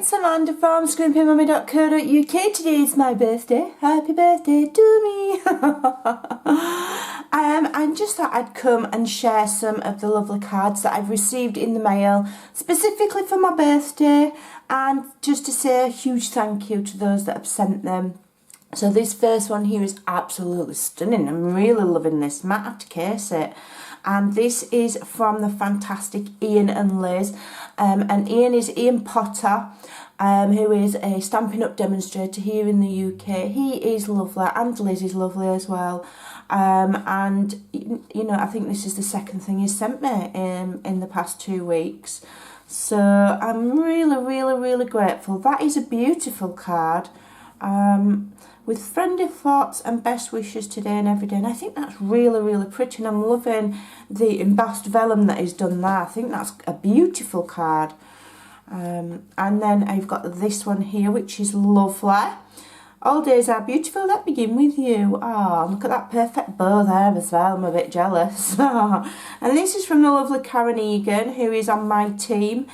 it's Amanda from Scrimpingmommy.co.uk. Today is my birthday. Happy birthday to me. I just thought I'd come and share some of the lovely cards that I've received in the mail, specifically for my birthday, and just to say a huge thank you to those that have sent them. So this first one here is absolutely stunning. I'm really loving this. Might have to case it. And this is from the fantastic Ian and Liz. And Ian is Ian Potter, who is a Stampin' Up demonstrator here in the UK. He is lovely, and Liz is lovely as well. And, you know, I think this is the second thing he's sent me in the past 2 weeks. So I'm really grateful. That is a beautiful card. With friendly thoughts and best wishes today and every day. And I think that's really pretty, and I'm loving the embossed vellum that he's done there. I think that's a beautiful card. And then I've got this one here, which is lovely. All days are beautiful that begin with you. Oh, look at that perfect bow there as well. I'm a bit jealous. And this is from the lovely Karen Egan, who is on my team.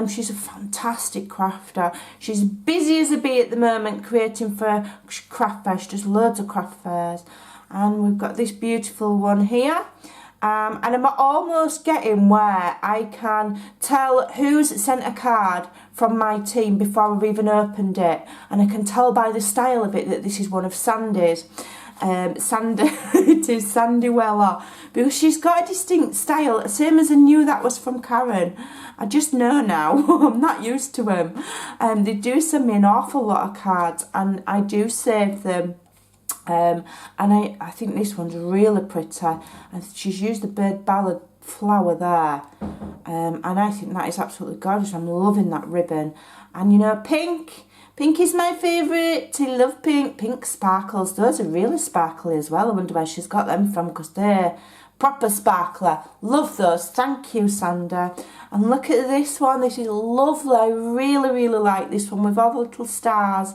She's a fantastic crafter. She's busy as a bee at the moment, creating for craft fairs. She does loads of craft fairs. And we've got this beautiful one here. And I'm almost getting where I can tell who's sent a card from my team before I've even opened it. And I can tell by the style of it that this is one of Sandy's. It is Sandy Weller. Because she's got a distinct style, same as I knew that was from Karen. I just know now. I'm not used to them. They do send me an awful lot of cards, and I do save them. And I think this one's really pretty, and she's used the bird ballad flower there, and I think that is absolutely gorgeous. I'm loving that ribbon. And you know, pink is my favourite. I love pink sparkles. Those are really sparkly as well. I wonder where she's got them from, because they're proper sparkler. Love those. Thank you, Sandra. And look at this one. This is lovely. I really like this one with all the little stars.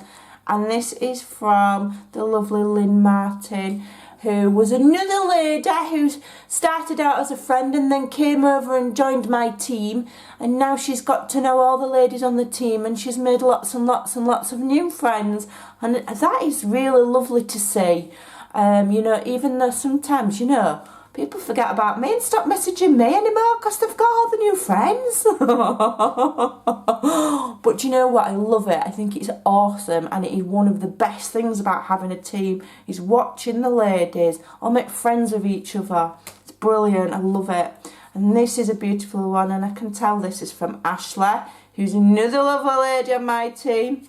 And this is from the lovely Lynn Martin, who was another lady who started out as a friend and then came over and joined my team. And now she's got to know all the ladies on the team, and she's made lots and lots of new friends. And that is really lovely to see. You know, even though sometimes, you know, people forget about me and stop messaging me anymore because they've got all the new friends. But you know what? I love it. I think it's awesome, and it is one of the best things about having a team is watching the ladies all make friends with each other. It's brilliant. I love it. And this is a beautiful one, and I can tell this is from Ashley, who's another lovely lady on my team.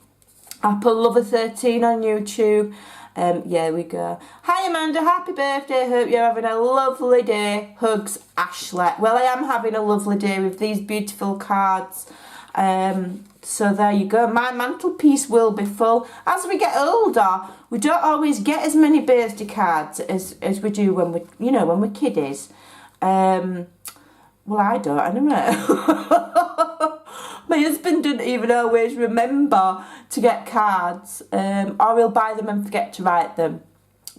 Apple Lover 13 on YouTube. Yeah, we go. Hi Amanda, happy birthday. Hope you're having a lovely day. Hugs, Ashley. Well, I am having a lovely day with these beautiful cards. So there you go. My mantelpiece will be full. As we get older, we don't always get as many birthday cards as we do when we, you know, when we're kiddies. Well, I don't, anyway. My husband doesn't even always remember to get cards, or he'll buy them and forget to write them.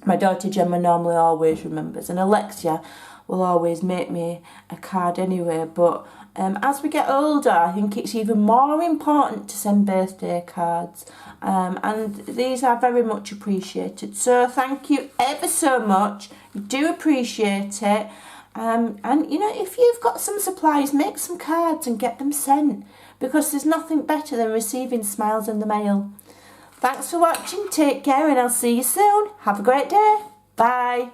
My daughter Gemma normally always remembers, and Alexia will always make me a card anyway. But as we get older, I think it's even more important to send birthday cards, and these are very much appreciated. So thank you ever so much. I do appreciate it. And you know, if you've got some supplies, make some cards and get them sent, because there's nothing better than receiving smiles in the mail. Thanks for watching, take care, and I'll see you soon. Have a great day. Bye.